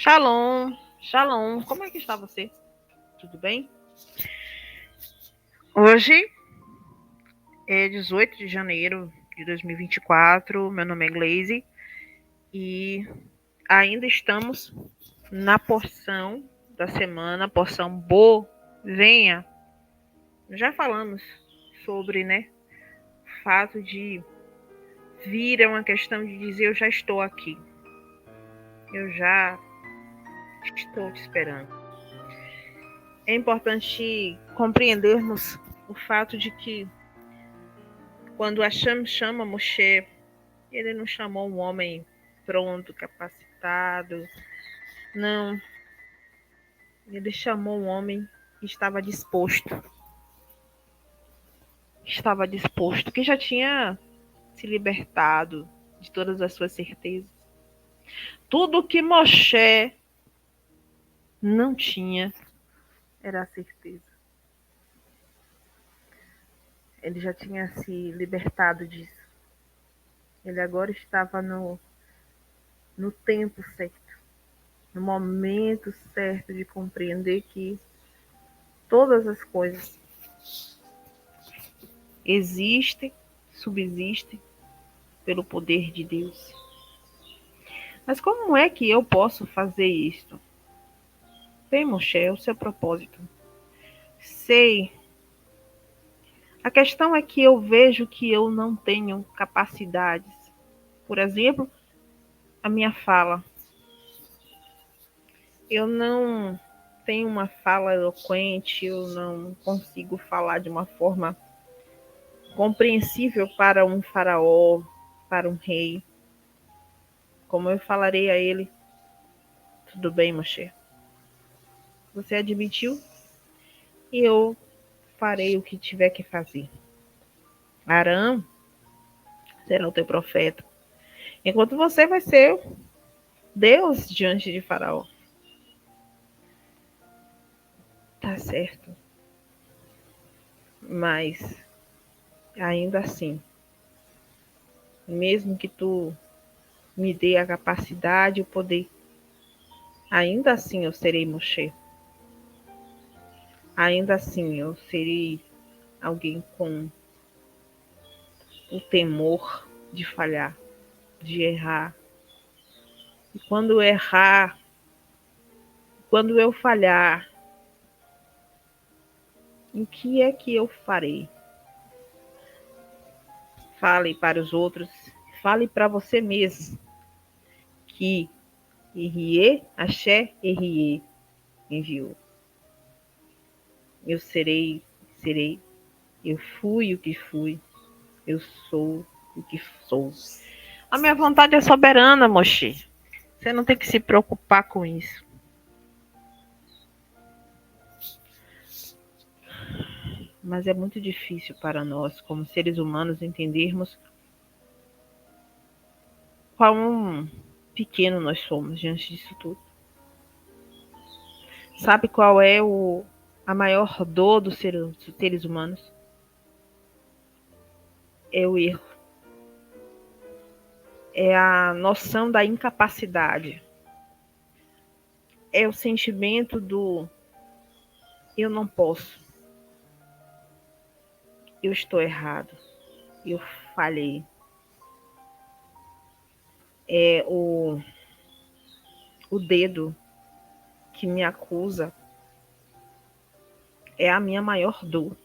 Shalom, shalom, como é que está você? Tudo bem? Hoje é 18 de janeiro de 2024, meu nome é Glaze e ainda estamos na porção da semana, porção venha. Já falamos sobre, o fato de vir é uma questão de dizer eu já estou aqui, eu já estou te esperando. É importante compreendermos o fato de que quando Hashem chama Moshe, ele não chamou um homem pronto, capacitado, não. Ele chamou um homem que estava disposto, que já tinha se libertado de todas as suas certezas. Tudo que Moshe não tinha era a certeza. Ele já tinha se libertado disso. Ele agora estava no tempo certo, no momento certo de compreender que todas as coisas existem, subsistem pelo poder de Deus. Mas como é que eu posso fazer isto? Bem, Moshe, é o seu propósito. Sei. A questão é que eu vejo que eu não tenho capacidades. Por exemplo, a minha fala. Eu não tenho uma fala eloquente, eu não consigo falar de uma forma compreensível para um faraó, para um rei. Como eu falarei a ele? Tudo bem, Moshe. Você admitiu? E eu farei o que tiver que fazer. Arã será o teu profeta. Enquanto você vai ser Deus diante de Faraó. Tá certo. Mas ainda assim, mesmo que tu me dê a capacidade, o poder, ainda assim eu serei Moshe. Ainda assim eu serei alguém com o temor de falhar, de errar. E quando errar, quando eu falhar, o que é que eu farei? Fale para os outros, fale para você mesmo que Irie, Axé, Irie enviou. Eu serei, eu fui o que fui, eu sou o que sou. A minha vontade é soberana, Moshe. Você não tem que se preocupar com isso. Mas é muito difícil para nós, como seres humanos, entendermos quão pequeno nós somos diante disso tudo. Sabe qual é a maior dor dos seres humanos? É o erro. É a noção da incapacidade. É o sentimento do eu não posso. Eu estou errado. Eu falhei. É o dedo que me acusa. É a minha maior dor.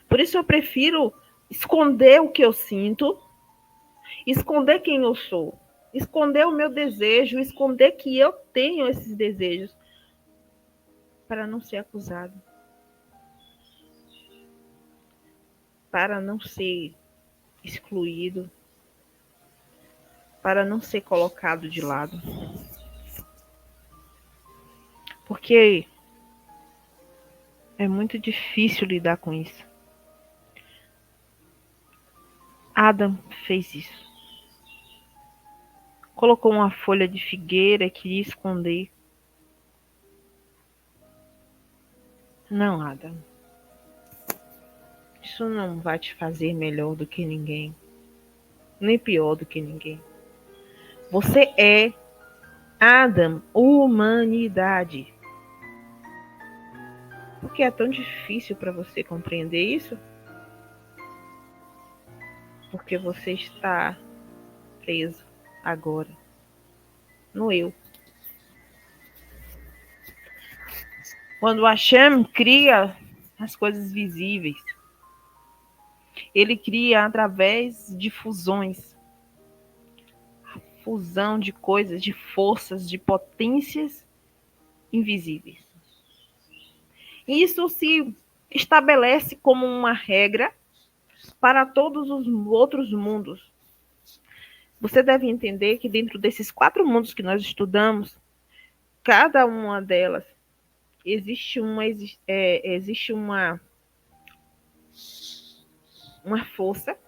Por isso eu prefiro esconder o que eu sinto, esconder quem eu sou, esconder o meu desejo, esconder que eu tenho esses desejos, para não ser acusado, para não ser excluído, para não ser colocado de lado. Porque é muito difícil lidar com isso. Adam fez isso. Colocou uma folha de figueira e queria esconder. Não, Adam. Isso não vai te fazer melhor do que ninguém, nem pior do que ninguém. Você é Adam, humanidade. Por que é tão difícil para você compreender isso? Porque você está preso agora no eu. Quando Hashem cria as coisas visíveis, ele cria através de fusões, fusão de coisas, de forças, de potências invisíveis. Isso se estabelece como uma regra para todos os outros mundos. Você deve entender que dentro desses 4 mundos que nós estudamos, cada uma delas existe uma força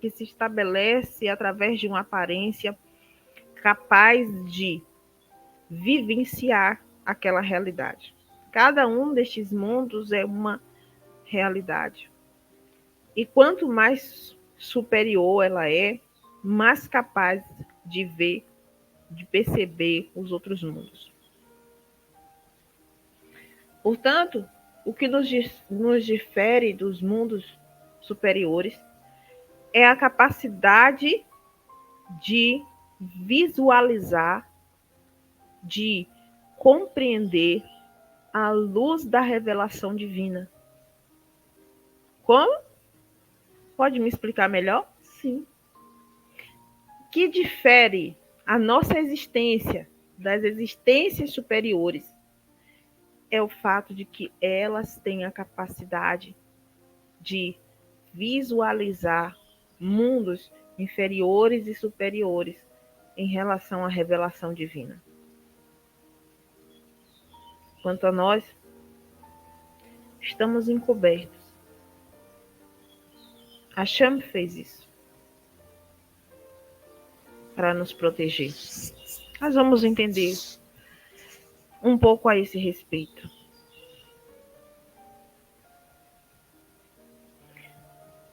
que se estabelece através de uma aparência capaz de vivenciar aquela realidade. Cada um destes mundos é uma realidade. E quanto mais superior ela é, mais capaz de ver, de perceber os outros mundos. Portanto, o que nos difere dos mundos superiores é a capacidade de visualizar, de compreender a luz da revelação divina. Como? Pode me explicar melhor? Sim. O que difere a nossa existência das existências superiores é o fato de que elas têm a capacidade de visualizar mundos inferiores e superiores em relação à revelação divina. Quanto a nós, estamos encobertos. Hashem fez isso para nos proteger. Nós vamos entender um pouco a esse respeito.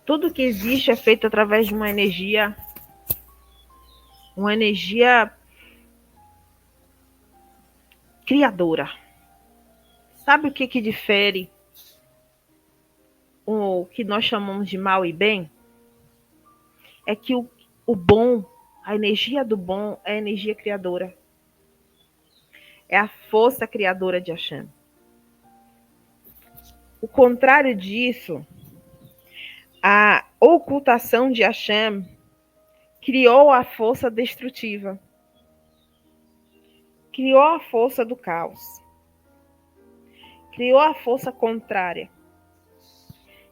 Tudo que existe é feito através de uma energia criadora. Sabe o que difere o que nós chamamos de mal e bem? É que o bom, a energia do bom é a energia criadora. É a força criadora de Hashem. O contrário disso, a ocultação de Hashem criou a força destrutiva. Criou a força do caos. Criou a força contrária.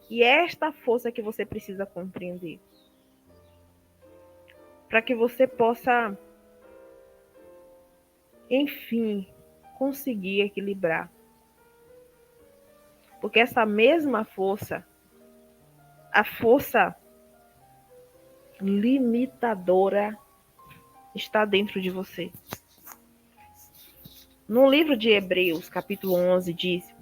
E é esta força que você precisa compreender. Para que você possa, enfim, conseguir equilibrar. Porque essa mesma força, a força limitadora, está dentro de você. No livro de Hebreus, capítulo 11, diz: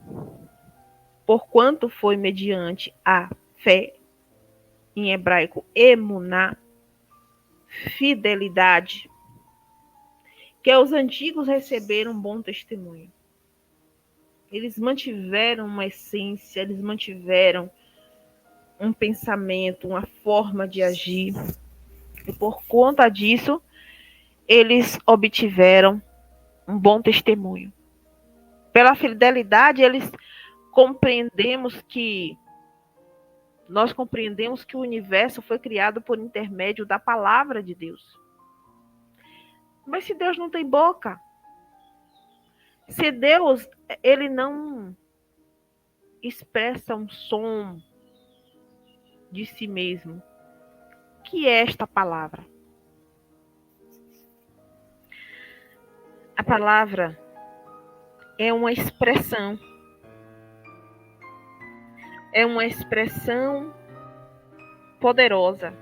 porquanto foi mediante a fé, em hebraico emuná, fidelidade, que os antigos receberam bom testemunho. Eles mantiveram uma essência, eles mantiveram um pensamento, uma forma de agir. E por conta disso, eles obtiveram um bom testemunho. Pela fidelidade, nós compreendemos que o universo foi criado por intermédio da palavra de Deus. Mas se Deus não tem boca, se Deus ele não expressa um som de si mesmo, o que é esta palavra? A palavra é uma expressão. É uma expressão poderosa,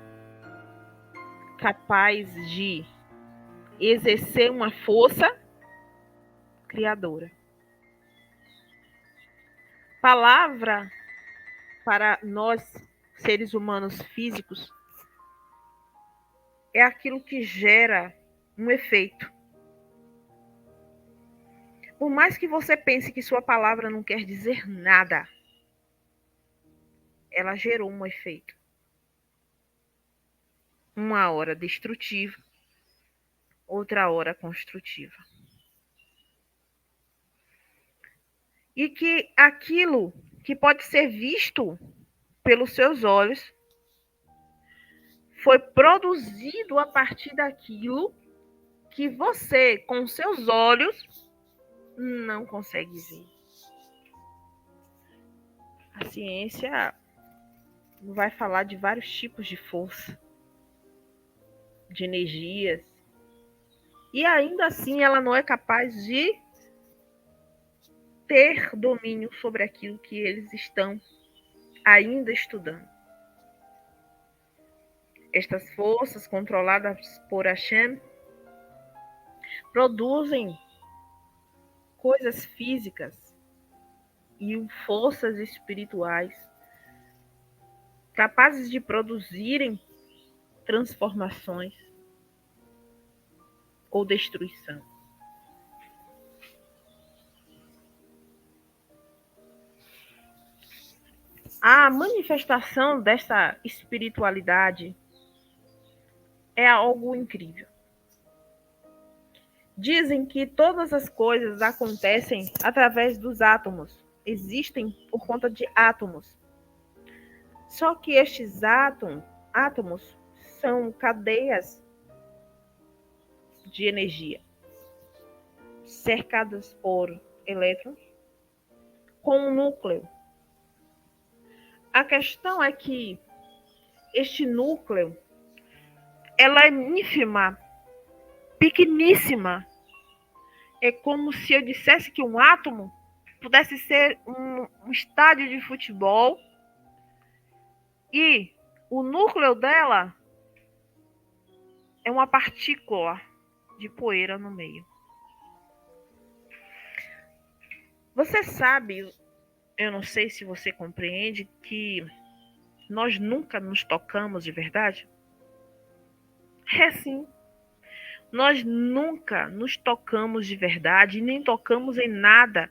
capaz de exercer uma força criadora. Palavra, para nós, seres humanos físicos, é aquilo que gera um efeito. Por mais que você pense que sua palavra não quer dizer nada, ela gerou um efeito. Uma hora destrutiva, outra hora construtiva. E que aquilo que pode ser visto pelos seus olhos foi produzido a partir daquilo que você, com seus olhos, não consegue ver. A ciência vai falar de vários tipos de força, de energias, e ainda assim ela não é capaz de ter domínio sobre aquilo que eles estão ainda estudando. Estas forças controladas por Hashem produzem coisas físicas e forças espirituais capazes de produzirem transformações ou destruição. A manifestação dessa espiritualidade é algo incrível. Dizem que todas as coisas acontecem através dos átomos, existem por conta de átomos. Só que estes átomos são cadeias de energia cercadas por elétrons com um núcleo. A questão é que este núcleo, ela é ínfima, pequeníssima. É como se eu dissesse que um átomo pudesse ser um estádio de futebol e o núcleo dela é uma partícula de poeira no meio. Você sabe, eu não sei se você compreende, que nós nunca nos tocamos de verdade? É sim. Nós nunca nos tocamos de verdade, nem tocamos em nada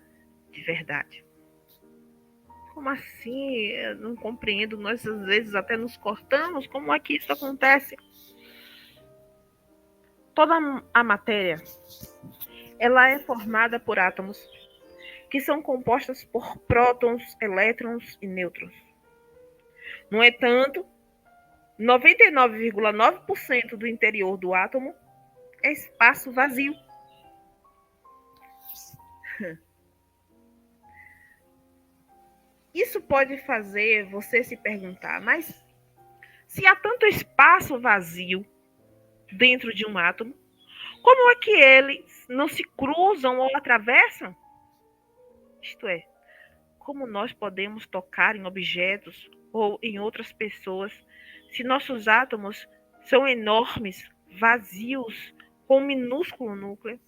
de verdade. Como assim? Eu não compreendo. Nós às vezes até nos cortamos. Como é que isso acontece? Toda a matéria, ela é formada por átomos que são compostos por prótons, elétrons e nêutrons. No entanto, 99,9% do interior do átomo é espaço vazio. Isso pode fazer você se perguntar, mas se há tanto espaço vazio dentro de um átomo, como é que eles não se cruzam ou atravessam? Isto é, como nós podemos tocar em objetos ou em outras pessoas se nossos átomos são enormes, vazios, com um minúsculo núcleo?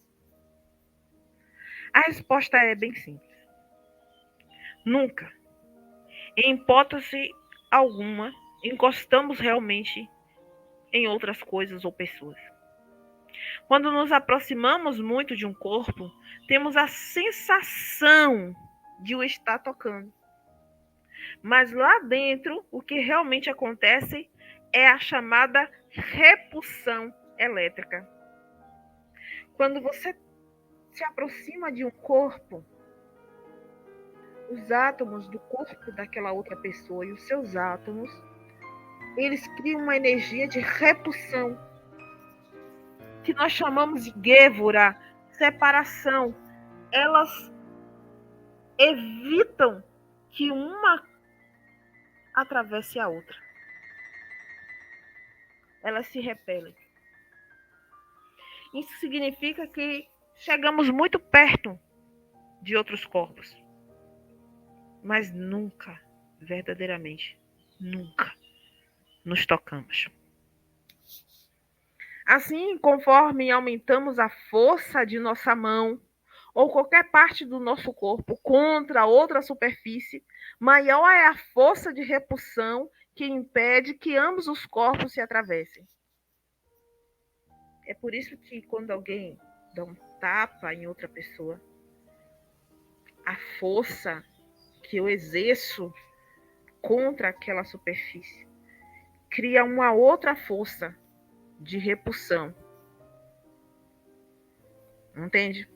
A resposta é bem simples. Nunca, em hipótese alguma, encostamos realmente em outras coisas ou pessoas. Quando nos aproximamos muito de um corpo, temos a sensação de o estar tocando. Mas lá dentro, o que realmente acontece é a chamada repulsão elétrica. Quando você se aproxima de um corpo, os átomos do corpo daquela outra pessoa e os seus átomos, eles criam uma energia de repulsão, que nós chamamos de gevura, separação. Elas evitam que uma atravesse a outra. Elas se repelem. Isso significa que chegamos muito perto de outros corpos, mas nunca, verdadeiramente, nunca nos tocamos. Assim, conforme aumentamos a força de nossa mão ou qualquer parte do nosso corpo contra outra superfície, maior é a força de repulsão que impede que ambos os corpos se atravessem. É por isso que quando alguém dá um tapa em outra pessoa, a força que eu exerço contra aquela superfície cria uma outra força de repulsão. Entende?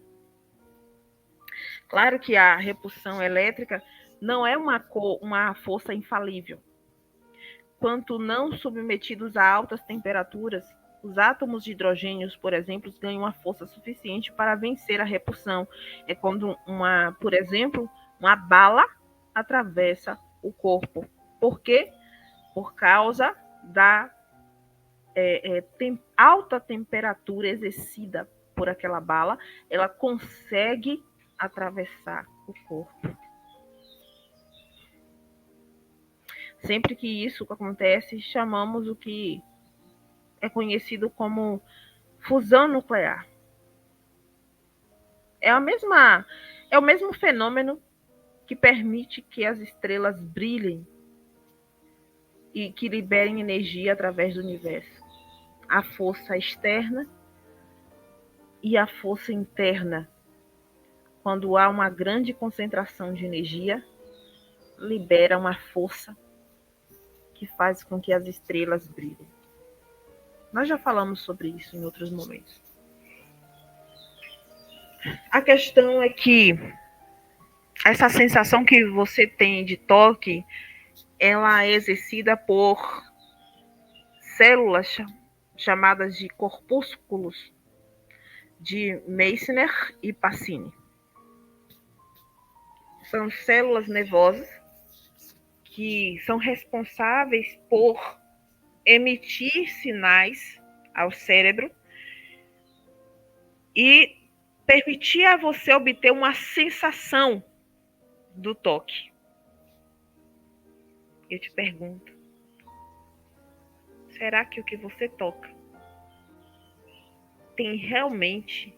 Claro que a repulsão elétrica não é uma força infalível. Quanto não submetidos a altas temperaturas, os átomos de hidrogênio, por exemplo, ganham uma força suficiente para vencer a repulsão. É quando por exemplo, uma bala atravessa o corpo. Por quê? Por causa da alta temperatura exercida por aquela bala, ela consegue atravessar o corpo. Sempre que isso acontece, chamamos o que é conhecido como fusão nuclear. É o mesmo fenômeno que permite que as estrelas brilhem e que liberem energia através do universo. A força externa e a força interna. Quando há uma grande concentração de energia, libera uma força que faz com que as estrelas brilhem. Nós já falamos sobre isso em outros momentos. A questão é que essa sensação que você tem de toque, ela é exercida por células chamadas de corpúsculos de Meissner e Pacini. São células nervosas que são responsáveis por emitir sinais ao cérebro e permitir a você obter uma sensação do toque. Eu te pergunto, será que o que você toca tem realmente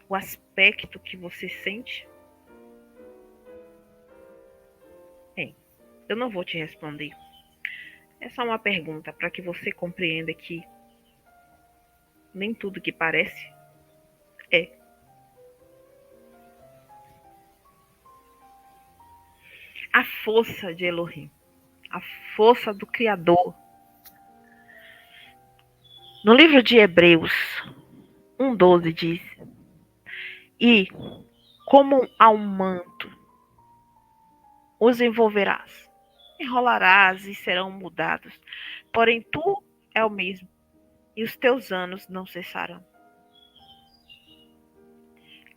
o aspecto que você sente? Bem, eu não vou te responder. É só uma pergunta para que você compreenda que nem tudo que parece é. A força de Elohim, a força do Criador. No livro de Hebreus 1:12 diz: E como a um manto os envolverás, enrolarás e serão mudados. Porém tu é o mesmo, e os teus anos não cessarão.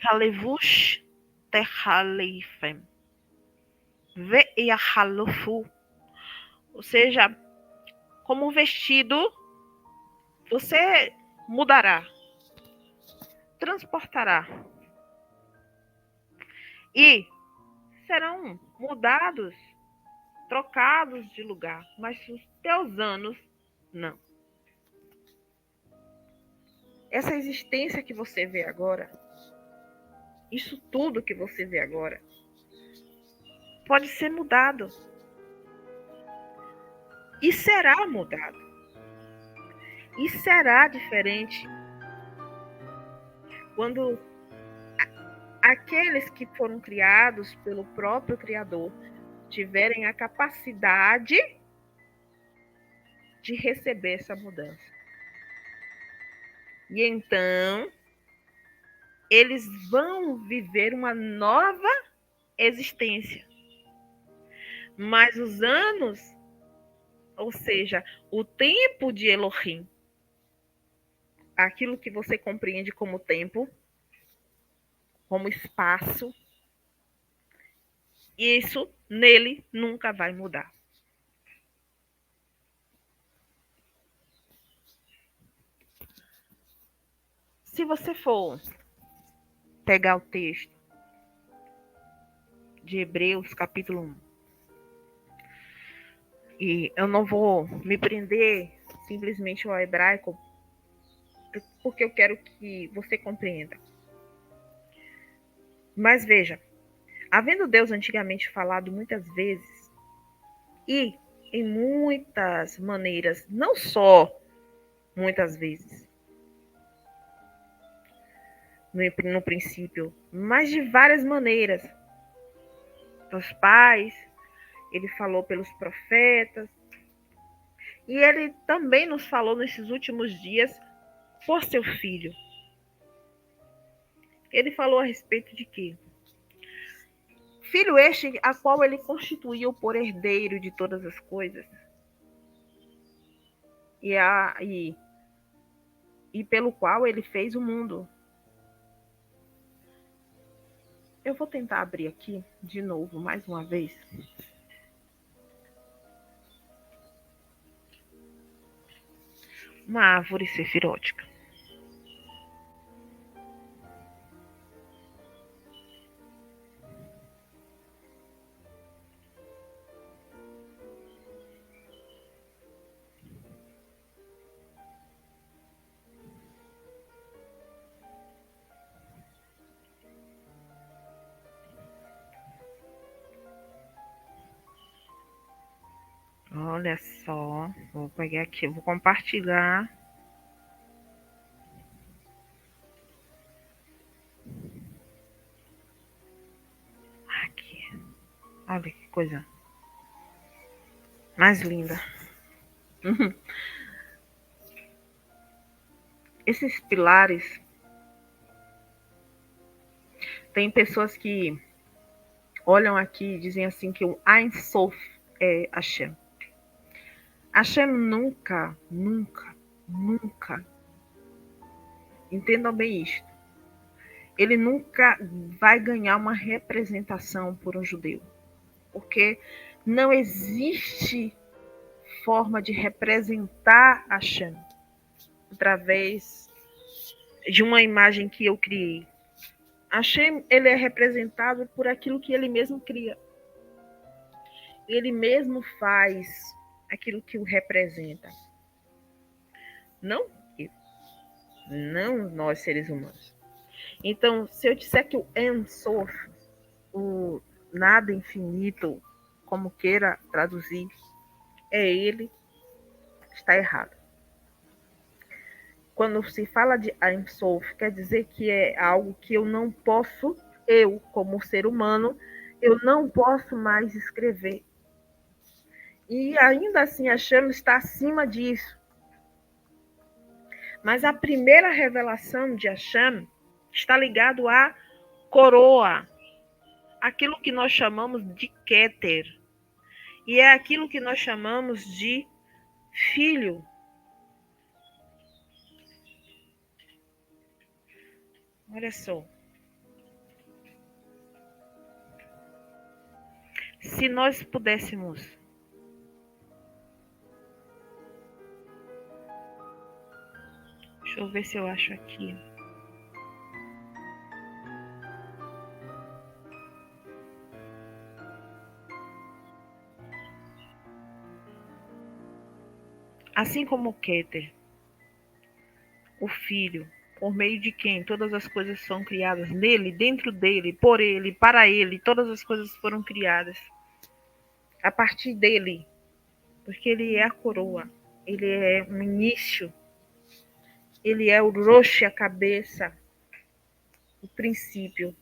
Kalevush techalifem. Ve'yahalofu. Ou seja, como um vestido, você mudará, transportará. E serão mudados, trocados de lugar, mas os teus anos não. Essa existência que você vê agora, isso tudo que você vê agora, pode ser mudado. E será mudado. E será diferente quando aqueles que foram criados pelo próprio Criador tiverem a capacidade de receber essa mudança. E então, eles vão viver uma nova existência. Mas os anos, ou seja, o tempo de Elohim, aquilo que você compreende como tempo, como espaço, isso nele nunca vai mudar. Se você for pegar o texto de Hebreus, capítulo 1, e eu não vou me prender simplesmente ao hebraico, porque eu quero que você compreenda. Mas veja, havendo Deus antigamente falado muitas vezes, e em muitas maneiras, não só muitas vezes, no princípio, mas de várias maneiras. Dos pais, ele falou pelos profetas, e ele também nos falou nesses últimos dias por seu filho. Ele falou a respeito de quê? Filho este a qual ele constituiu por herdeiro de todas as coisas. E pelo qual ele fez o mundo. Eu vou tentar abrir aqui de novo, mais uma vez. Uma árvore sefirótica. Olha só, vou pegar aqui, vou compartilhar. Aqui. Olha que coisa mais linda. Esses pilares, tem pessoas que olham aqui e dizem assim que o Ein Sof é Hashem. Hashem nunca, nunca, nunca, entendam bem isto, ele nunca vai ganhar uma representação por um judeu, porque não existe forma de representar Hashem através de uma imagem que eu criei. Hashem, ele é representado por aquilo que ele mesmo cria. Ele mesmo faz aquilo que o representa. Não eu, não nós seres humanos. Então, se eu disser que o Ein Sof, o nada infinito, como queira traduzir, é ele, está errado. Quando se fala de Ein Sof, quer dizer que é algo que eu não posso, eu, como ser humano, eu não posso mais escrever. E ainda assim, a Hashem está acima disso. Mas a primeira revelação de Hashem está ligado à coroa, aquilo que nós chamamos de Keter. E é aquilo que nós chamamos de filho. Olha só. Se nós pudéssemos deixa eu ver se eu acho aqui. Assim como o Keter, o Filho, por meio de quem todas as coisas são criadas, nele, dentro dele, por ele, para ele, todas as coisas foram criadas. A partir dele, porque ele é a coroa, ele é o início, ele é o Rosh, a cabeça, o princípio.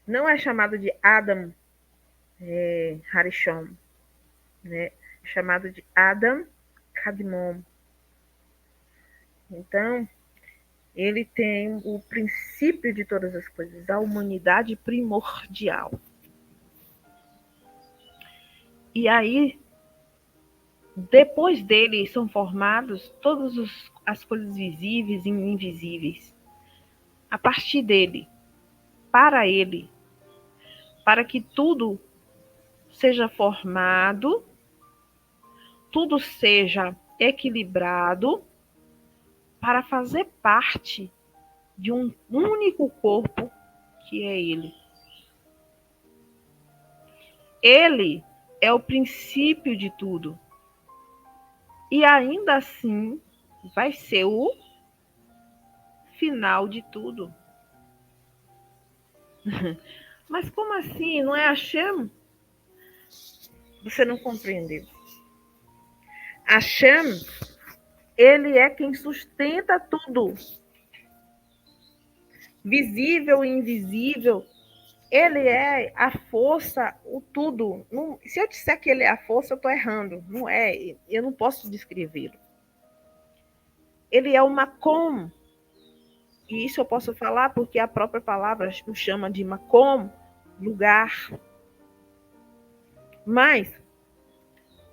Não é chamado de Adam Harishon, né? É chamado de Adam Kadmon. Então, ele tem o princípio de todas as coisas, a humanidade primordial. E aí, depois dele são formados todas as coisas visíveis e invisíveis. A partir dele, para que tudo seja formado, tudo seja equilibrado, para fazer parte de um único corpo que é ele. Ele é o princípio de tudo. E ainda assim vai ser o final de tudo. Mas como assim? Não é Hashem? Você não compreendeu. Hashem, ele é quem sustenta tudo. visível e invisível. Ele é a força, o tudo. Não, se eu disser que ele é a força, eu estou errando. Não é, eu não posso descrevê-lo. Ele é o Makom. E isso eu posso falar porque a própria palavra o chama de Makom, lugar. Mas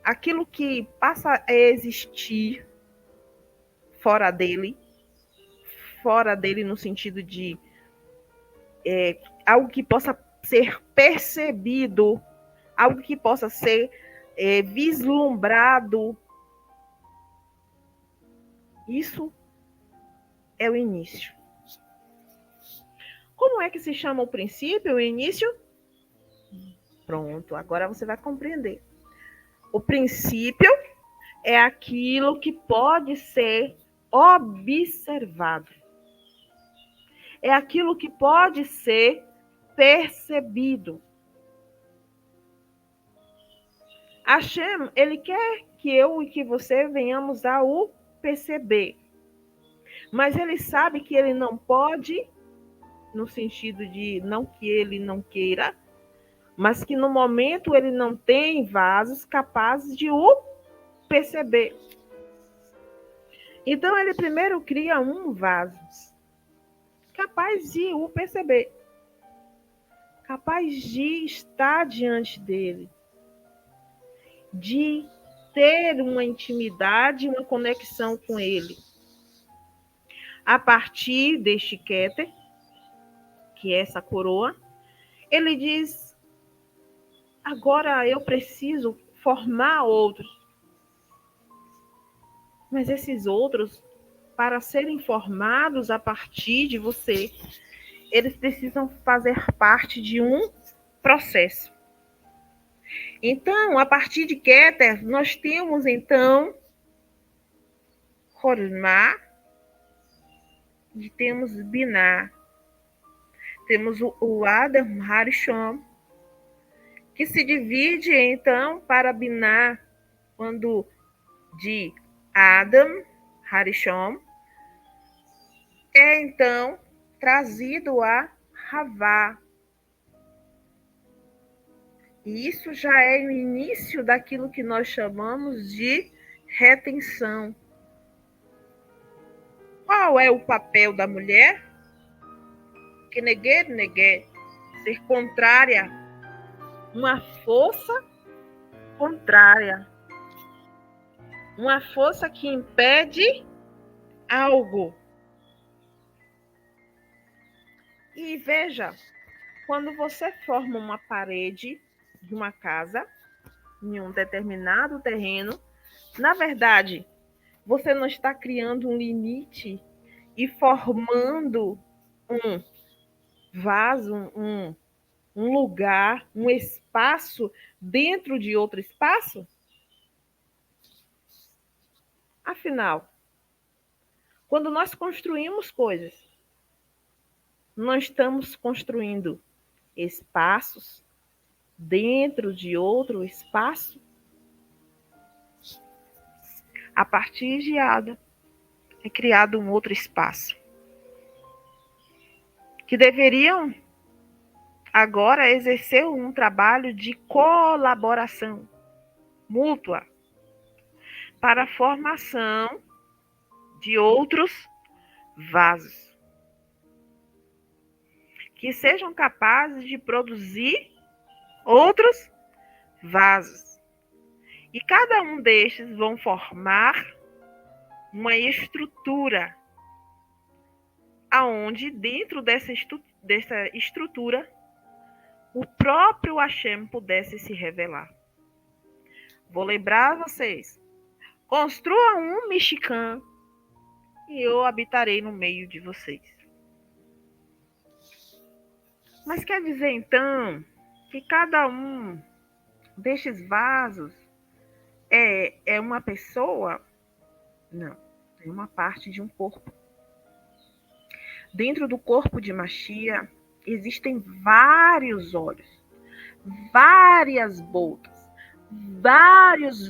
aquilo que passa a existir fora dele no sentido de algo que possa ser percebido, algo que possa ser vislumbrado. Isso é o início. Como é que se chama o princípio, o início? Pronto, agora você vai compreender. O princípio é aquilo que pode ser observado. É aquilo que pode ser percebido. Hashem, ele quer que eu e que você venhamos a o perceber. Mas ele sabe que ele não pode, no sentido de não que ele não queira, mas que no momento ele não tem vasos capazes de o perceber. Então ele primeiro cria um vaso capaz de o perceber, capaz de estar diante dele, de ter uma intimidade, uma conexão com ele. A partir deste Keter, que é essa coroa, ele diz: agora eu preciso formar outros. Mas esses outros, para serem formados a partir de você, eles precisam fazer parte de um processo. Então, a partir de Keter, nós temos, então, Hormá e temos Biná. Temos o Adam Harishon, que se divide, então, para Biná, quando de Adam Harishon, é, então, trazido a Havá. E isso já é o início daquilo que nós chamamos de retenção. Qual é o papel da mulher? Que neguer, ser contrária, uma força contrária, uma força que impede algo. E veja, quando você forma uma parede de uma casa em um determinado terreno, na verdade, você não está criando um limite e formando um vaso, um lugar, um espaço dentro de outro espaço? Afinal, quando nós construímos coisas, nós estamos construindo espaços dentro de outro espaço? A partir de Ada é criado um outro espaço que deveriam agora exercer um trabalho de colaboração mútua para a formação de outros vasos que sejam capazes de produzir outros vasos. E cada um destes vão formar uma estrutura aonde dentro dessa estrutura o próprio Hashem pudesse se revelar. Vou lembrar vocês. Construa um Mishkan e eu habitarei no meio de vocês. Mas quer dizer, então, que cada um destes vasos é uma pessoa? Não, é uma parte de um corpo. Dentro do corpo de Mashiach existem vários olhos, várias bocas, vários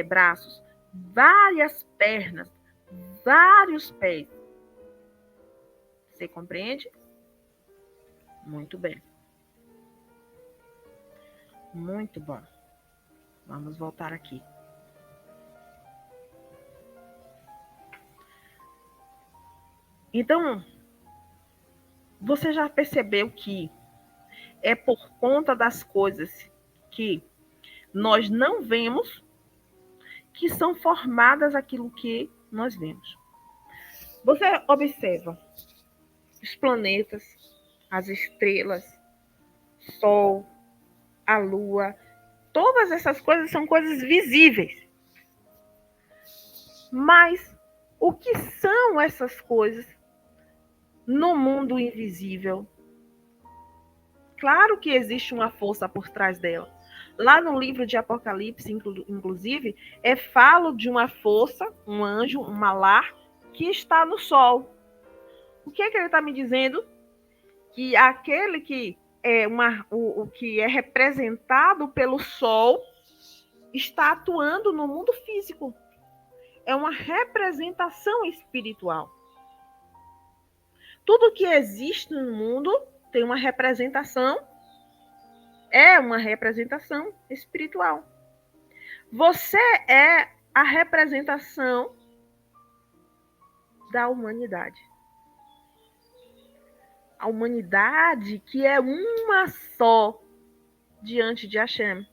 braços, várias pernas, vários pés, Você compreende? Muito bem. Muito bom. Vamos voltar aqui. Então, você já percebeu que é por conta das coisas que nós não vemos que são formadas aquilo que nós vemos. Você observa os planetas, as estrelas, Sol, a Lua, todas essas coisas são coisas visíveis. Mas o que são essas coisas no mundo invisível? Claro que existe uma força por trás dela. Lá no livro de Apocalipse, inclusive, falo de uma força, um anjo, um malar, que está no sol. O que ele está me dizendo? Que aquele que o que é representado pelo sol está atuando no mundo físico. É uma representação espiritual. Tudo que existe no mundo tem uma representação, é uma representação espiritual. Você é a representação da humanidade. A humanidade que é uma só diante de Hashem,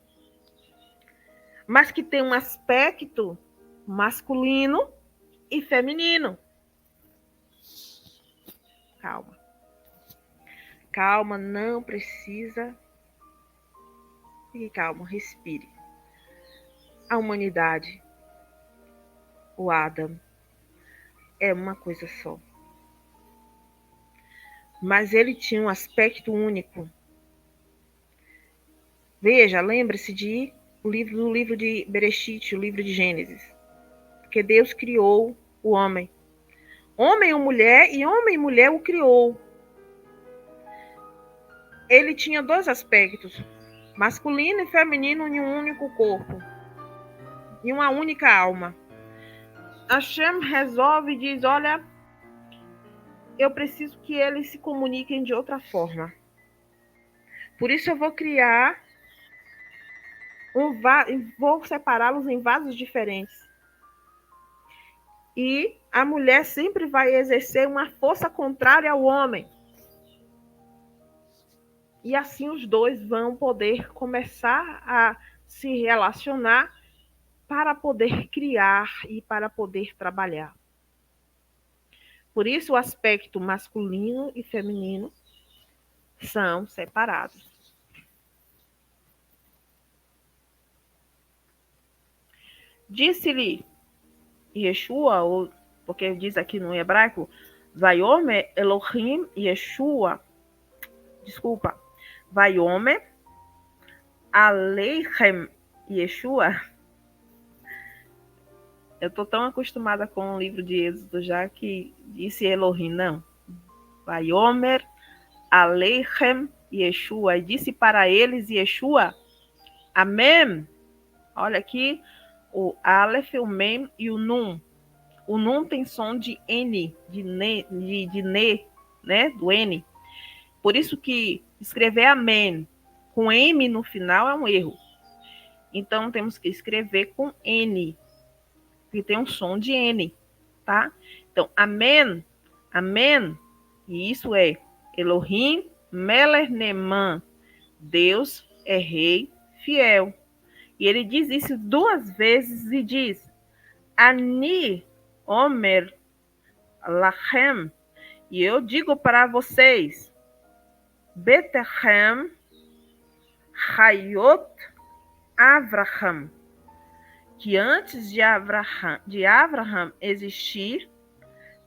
mas que tem um aspecto masculino e feminino. Calma. Calma, não precisa. Fique calmo, respire. A humanidade, o Adam, é uma coisa só. Mas ele tinha um aspecto único. Veja, lembre-se do livro de Bereshit, o livro de Gênesis. Porque Deus criou o homem. Homem ou mulher, e homem e mulher o criou. Ele tinha dois aspectos, masculino e feminino em um único corpo, em uma única alma. Hashem resolve e diz, olha, eu preciso que eles se comuniquem de outra forma. Por isso eu vou criar vou separá-los em vasos diferentes. E a mulher sempre vai exercer uma força contrária ao homem. E assim os dois vão poder começar a se relacionar para poder criar e para poder trabalhar. Por isso o aspecto masculino e feminino são separados. Disse-lhe Yeshua, ou porque diz aqui no hebraico, Vayomer Elohim Yeshua, desculpa, Vayomer Aleichem Yeshua. Eu estou tão acostumada com o livro de Êxodo já que disse Elohim, não. Vayomer Aleichem Yeshua, e disse para eles Yeshua, Amém. Olha aqui, o Aleph, o Mem e o Nun. O Nun tem som de N, de Ne, né? Do N. Por isso que escrever Amém com M no final é um erro. Então, temos que escrever com N, que tem um som de N, tá? Então, Amém, Amém, e isso é Elohim Melech Neman, Deus é rei fiel. E ele diz isso duas vezes e diz, Ani Omer Lachem, e eu digo para vocês, Betachem Hayot Avraham, que antes de Avraham existir,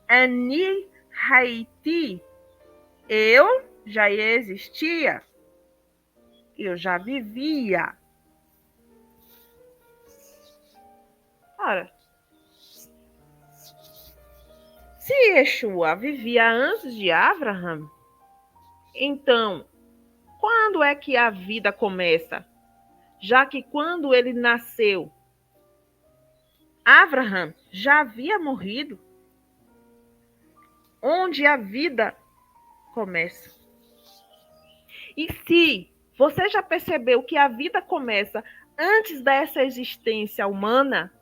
Ani Haiti, eu já existia, eu já vivia. Ora, se Yeshua vivia antes de Avraham, então, quando é que a vida começa? Já que quando ele nasceu, Avraham já havia morrido, onde a vida começa. E se você já percebeu que a vida começa antes dessa existência humana,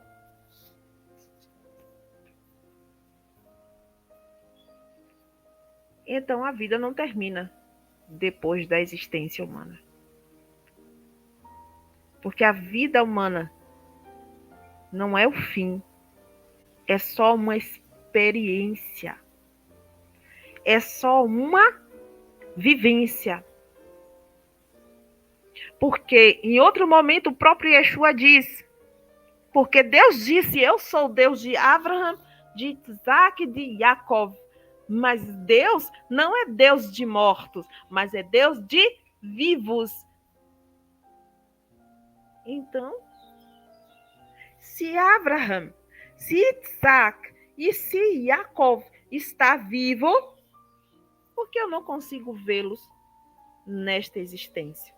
então a vida não termina depois da existência humana. Porque a vida humana não é o fim, é só uma experiência, é só uma vivência. Porque em outro momento o próprio Yeshua diz, porque Deus disse, eu sou o Deus de Abraham, de Isaac e de Jacob. Mas Deus não é Deus de mortos, mas é Deus de vivos. Então, se Abraham, se Isaac e se Jacob está vivo, por que eu não consigo vê-los nesta existência?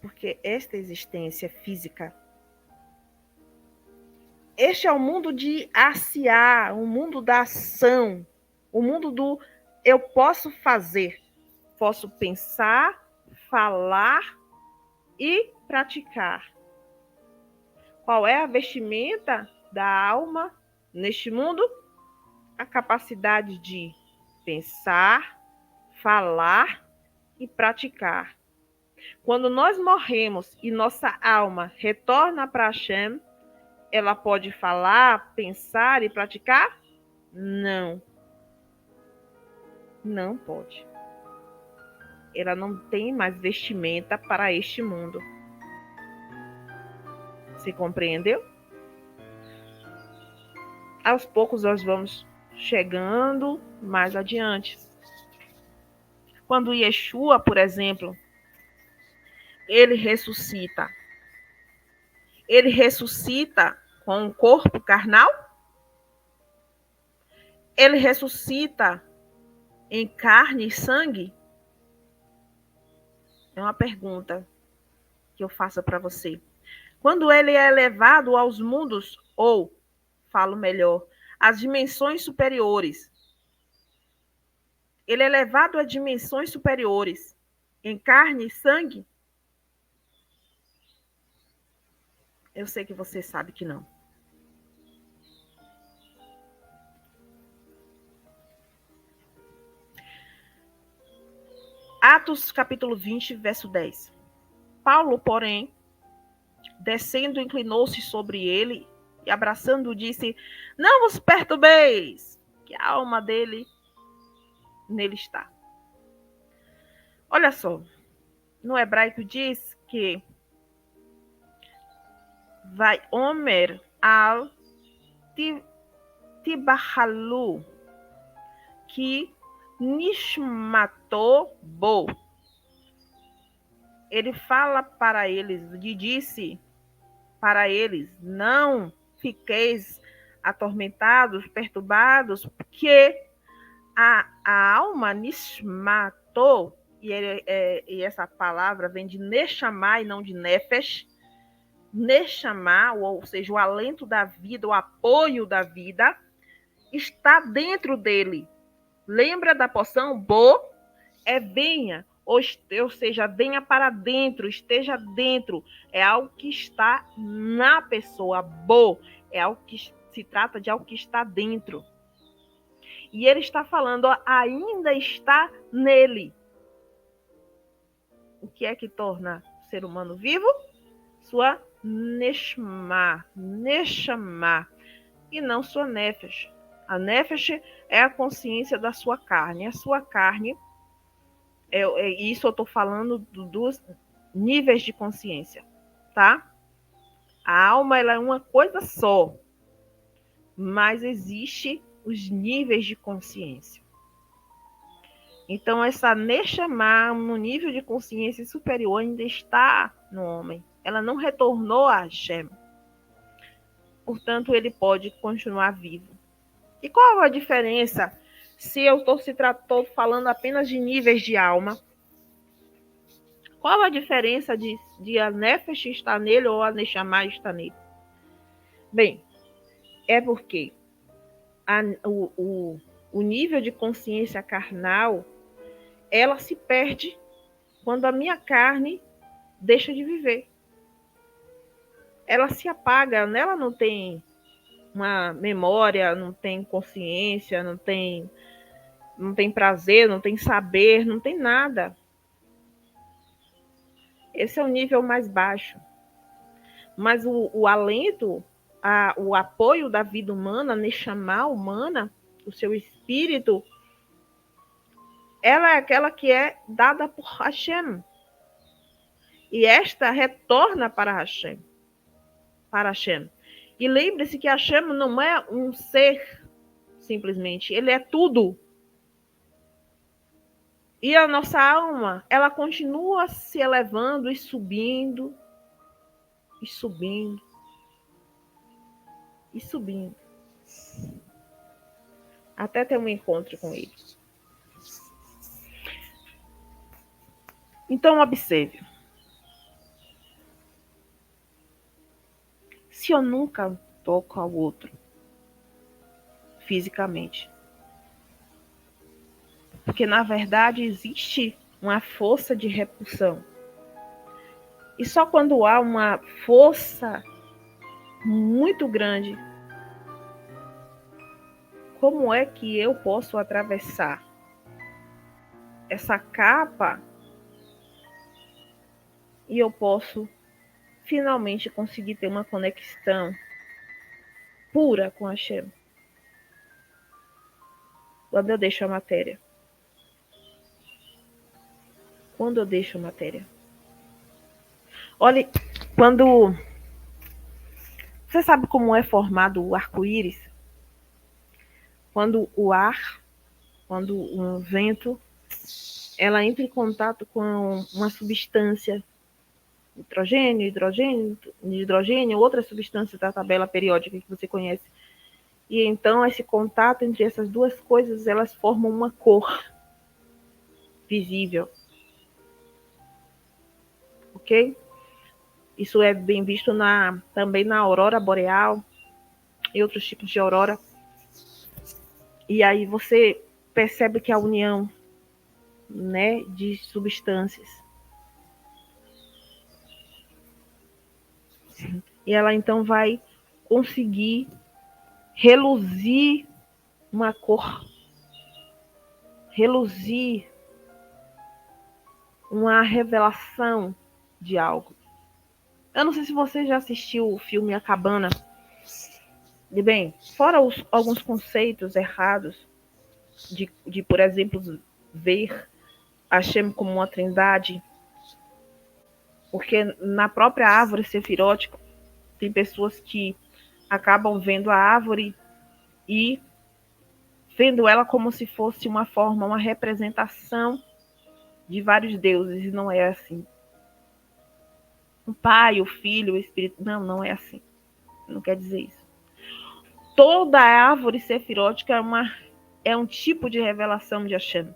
Porque esta existência física, este é o mundo de aciar, o mundo da ação, o mundo do eu posso fazer, posso pensar, falar e praticar. Qual é a vestimenta da alma neste mundo? A capacidade de pensar, falar e praticar. Quando nós morremos e nossa alma retorna para Hashem, ela pode falar, pensar e praticar? Não. Não pode. Ela não tem mais vestimenta para este mundo. Você compreendeu? Aos poucos nós vamos chegando mais adiante. Quando Yeshua, por exemplo, ele ressuscita com um corpo carnal? Ele ressuscita em carne e sangue? É uma pergunta que eu faço para você. Quando ele é elevado aos mundos, ou, falo melhor, às dimensões superiores, ele é elevado a dimensões superiores, em carne e sangue? Eu sei que você sabe que não. Atos capítulo 20, verso 10. Paulo, porém, descendo, inclinou-se sobre ele e, abraçando-o, disse: não vos perturbeis, que a alma dele nele está. Olha só, no hebraico diz que vai Omer al Tibahalu, que Nishmato bo. Ele fala para eles, e disse para eles: não fiqueis atormentados, perturbados, porque a alma Nishmato, e essa palavra vem de Neshama e não de Nefesh, Neshama, ou seja, o alento da vida, o apoio da vida, está dentro dele. Lembra da porção? Bo é venha, ou seja, venha para dentro, esteja dentro. É algo que está na pessoa. Bo é algo que se trata de algo que está dentro. E ele está falando, ó, ainda está nele. O que é que torna o ser humano vivo? Sua Neshama, e não sua Nefesh. A Nefesh é a consciência da sua carne. A sua carne, isso eu estou falando dos níveis de consciência, tá? A alma ela é uma coisa só, mas existe os níveis de consciência. Então, essa Neshama, no nível de consciência superior, ainda está no homem. Ela não retornou a Hashem. Portanto, ele pode continuar vivo. E qual a diferença se eu estou falando apenas de níveis de alma? Qual a diferença de a Nefesh estar nele ou a Neshama estar nele? Bem, é porque o nível de consciência carnal, ela se perde quando a minha carne deixa de viver. Ela se apaga, ela não tem uma memória, não tem consciência, não tem prazer, não tem saber, não tem nada. Esse é o nível mais baixo. Mas o alento, o apoio da vida humana, a Neshama humana, o seu espírito, ela é aquela que é dada por Hashem. E esta retorna para Hashem. E lembre-se que Hashem não é um ser, simplesmente. Ele é tudo. E a nossa alma, ela continua se elevando e subindo, e subindo, e subindo. Até ter um encontro com ele. Então, observe. Se eu nunca toco ao outro fisicamente, porque na verdade existe uma força de repulsão. E só quando há uma força muito grande, como é que eu posso atravessar essa capa e eu posso finalmente conseguir ter uma conexão pura com a Hashem? Quando eu deixo a matéria. Quando eu deixo a matéria. Olha, quando... Você sabe como é formado o arco-íris? Quando um vento, ela entra em contato com uma substância, hidrogênio, outra substância da tabela periódica que você conhece. E então esse contato entre essas duas coisas, elas formam uma cor visível. Ok? Isso é bem visto também na aurora boreal e outros tipos de aurora. E aí você percebe que a união, né, de substâncias. E ela então vai conseguir reluzir uma cor, reluzir uma revelação de algo. Eu não sei se você já assistiu o filme A Cabana. E bem, fora alguns conceitos errados de, por exemplo, ver Hashem como uma trindade, porque na própria árvore sefirótica tem pessoas que acabam vendo a árvore e vendo ela como se fosse uma forma, uma representação de vários deuses, e não é assim. O Pai, o Filho, o Espírito, não é assim. Não quer dizer isso. Toda árvore sefirótica é um tipo de revelação de Hashem.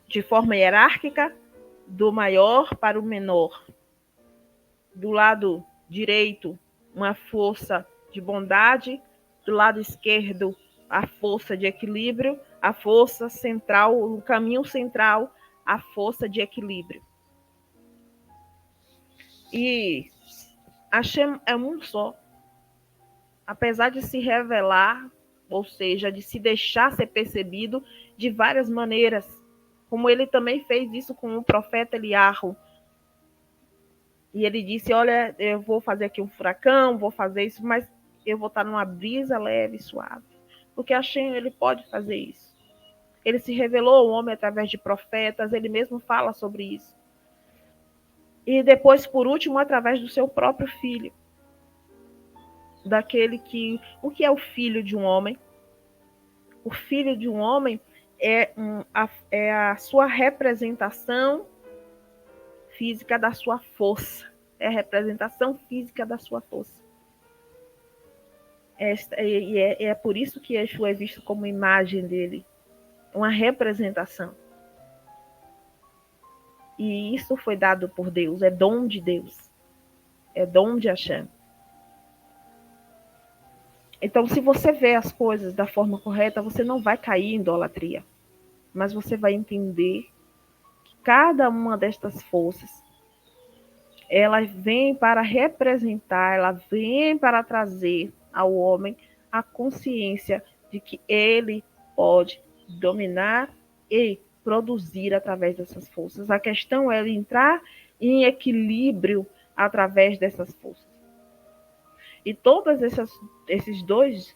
De forma hierárquica, do maior para o menor. Do lado direito, uma força de bondade. Do lado esquerdo, a força de equilíbrio. A força central, o caminho central, a força de equilíbrio. E Hashem é um só. Apesar de se revelar, ou seja, de se deixar ser percebido de várias maneiras, como ele também fez isso com o profeta Eliarro. E ele disse, olha, eu vou fazer aqui um furacão, vou fazer isso, mas eu vou estar numa brisa leve e suave. Porque Hashem, ele pode fazer isso. Ele se revelou ao homem através de profetas, ele mesmo fala sobre isso. E depois, por último, através do seu próprio filho. O que é o filho de um homem? O filho de um homem é a sua representação física da sua força. É a representação física da sua força. É por isso que Yeshua é visto como imagem dele. Uma representação. E isso foi dado por Deus. É dom de Deus. É dom de Hashem. Então, se você vê as coisas da forma correta, você não vai cair em idolatria, mas você vai entender que cada uma destas forças, ela vem para representar, ela vem para trazer ao homem a consciência de que ele pode dominar e produzir através dessas forças. A questão é ele entrar em equilíbrio através dessas forças. E todos esses dois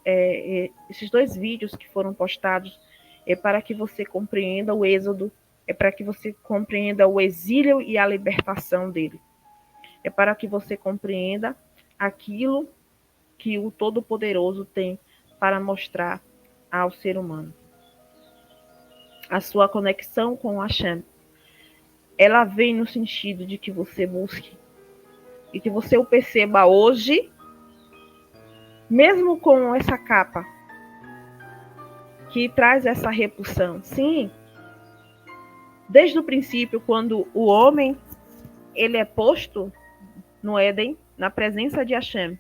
vídeos que foram postados é para que você compreenda o êxodo, é para que você compreenda o exílio e a libertação dele. É para que você compreenda aquilo que o Todo-Poderoso tem para mostrar ao ser humano. A sua conexão com Hashem, ela vem no sentido de que você busque e que você o perceba hoje, mesmo com essa capa que traz essa repulsão. Sim, desde o princípio, quando o homem ele é posto no Éden, na presença de Hashem,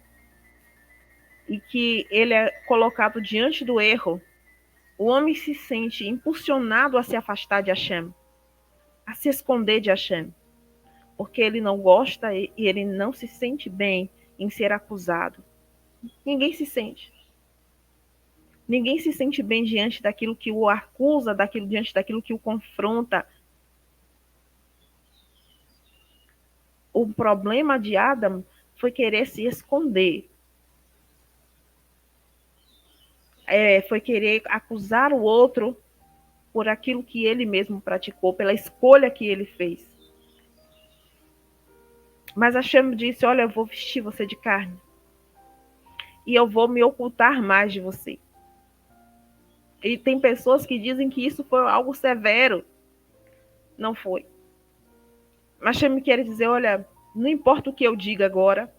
e que ele é colocado diante do erro, o homem se sente impulsionado a se afastar de Hashem, a se esconder de Hashem, porque ele não gosta e ele não se sente bem em ser acusado. Ninguém se sente. Ninguém se sente bem diante daquilo que o acusa, diante daquilo que o confronta. O problema de Adão foi querer se esconder. Foi querer acusar o outro por aquilo que ele mesmo praticou, pela escolha que ele fez. Mas Hashem disse, olha, eu vou vestir você de carne. E eu vou me ocultar mais de você. E tem pessoas que dizem que isso foi algo severo. Não foi. Mas Hashem quer dizer, olha, não importa o que eu diga agora,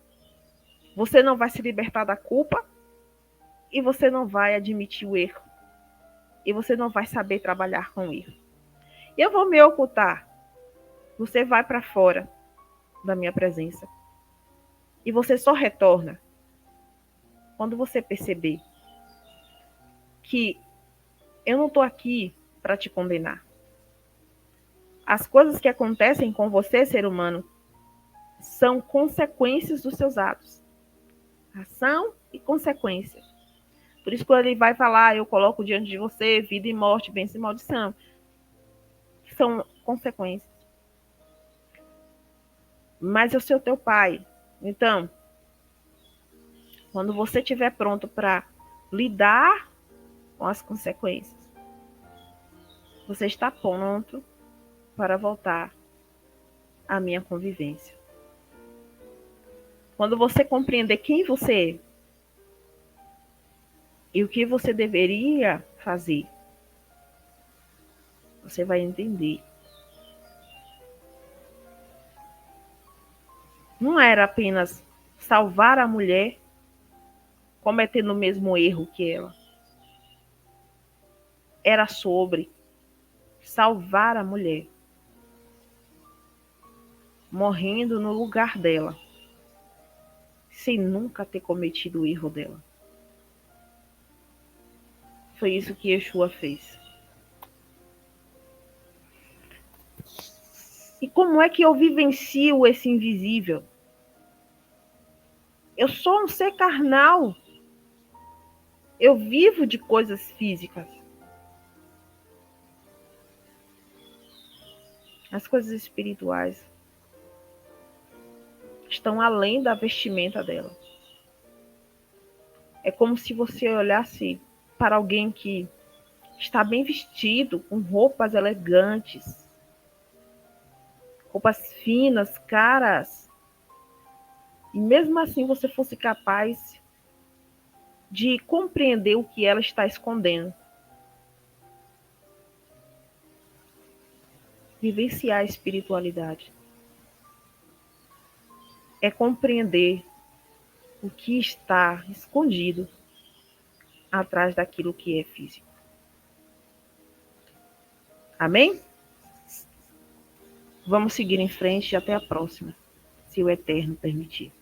você não vai se libertar da culpa e você não vai admitir o erro. E você não vai saber trabalhar com o erro. Eu vou me ocultar. Você vai para fora da minha presença. E você só retorna quando você perceber que eu não estou aqui para te condenar. As coisas que acontecem com você, ser humano, são consequências dos seus atos. Ação e consequência. Por isso, quando ele vai falar, eu coloco diante de você vida e morte, bênção e maldição. São consequências. Mas eu sou teu pai. Então, quando você estiver pronto para lidar com as consequências, você está pronto para voltar à minha convivência. Quando você compreender quem você é e o que você deveria fazer, você vai entender. Não era apenas salvar a mulher cometendo o mesmo erro que ela. Era sobre salvar a mulher, morrendo no lugar dela, sem nunca ter cometido o erro dela. Foi isso que Yeshua fez. E como é que eu vivencio esse invisível? Eu sou um ser carnal. Eu vivo de coisas físicas. As coisas espirituais estão além da vestimenta dela. É como se você olhasse para alguém que está bem vestido, com roupas elegantes, roupas finas, caras, e mesmo assim você fosse capaz de compreender o que ela está escondendo. Vivenciar a espiritualidade é compreender o que está escondido atrás daquilo que é físico. Amém? Vamos seguir em frente e até a próxima, se o Eterno permitir.